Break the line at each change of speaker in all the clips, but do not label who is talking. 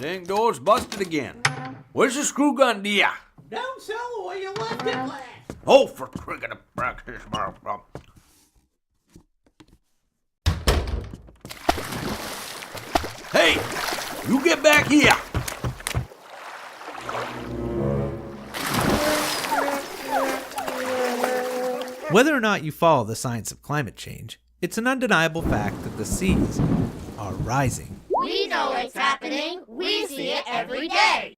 Tank door's busted again. Where's the screw gun, dear?
Down cellar where you left it last.
Oh, for cricket of practice, motherfucker. Hey, you get back here.
Whether or not you follow the science of climate change, it's an undeniable fact that the seas are rising.
We know it's happening. We see it every day.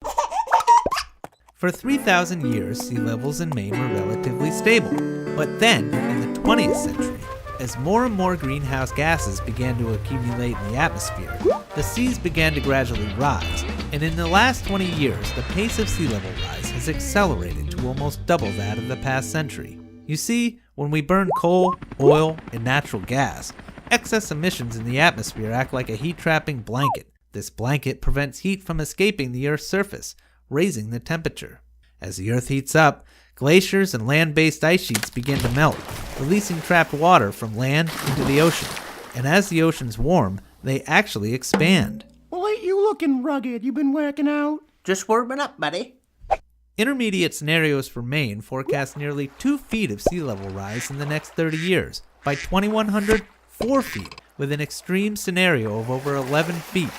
For 3,000 years, sea levels in Maine were relatively stable. But then, in the 20th century, as more and more greenhouse gases began to accumulate in the atmosphere, the seas began to gradually rise. And in the last 20 years, the pace of sea level rise has accelerated to almost double that of the past century. You see, when we burn coal, oil, and natural gas, excess emissions in the atmosphere act like a heat-trapping blanket. This blanket prevents heat from escaping the Earth's surface, raising the temperature. As the Earth heats up, glaciers and land-based ice sheets begin to melt, releasing trapped water from land into the ocean. And as the oceans warm, they actually expand.
Well, ain't you looking rugged? You been working out?
Just warming up, buddy.
Intermediate scenarios for Maine forecast nearly 2 feet of sea level rise in the next 30 years. By 2100, 4 feet, with an extreme scenario of over 11 feet.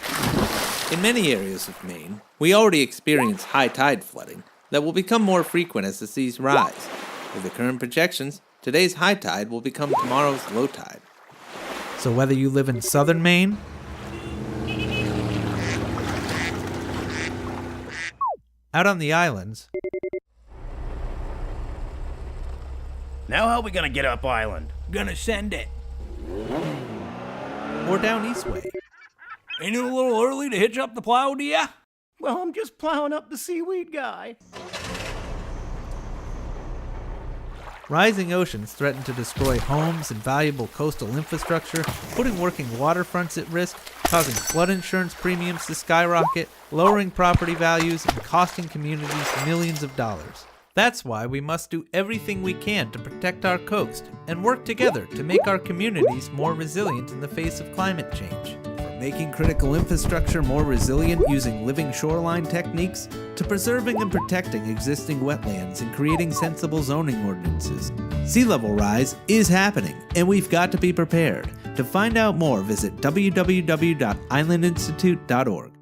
In many areas of Maine, we already experience high tide flooding that will become more frequent as the seas rise. With the current projections, today's high tide will become tomorrow's low tide. So whether you live in southern Maine, out on the islands,
Now how we gonna get up island?
Gonna send it.
or down east way,
Ain't it a little early to hitch up the plow, do ya?
Well, I'm just plowing up the seaweed guy.
rising oceans threaten to destroy homes and valuable coastal infrastructure, putting working waterfronts at risk, causing flood insurance premiums to skyrocket, lowering property values, and costing communities millions of dollars. That's why we must do everything we can to protect our coast and work together to make our communities more resilient in the face of climate change. From making critical infrastructure more resilient using living shoreline techniques, to preserving and protecting existing wetlands and creating sensible zoning ordinances. Sea level rise is happening, and we've got to be prepared. To find out more, visit www.islandinstitute.org.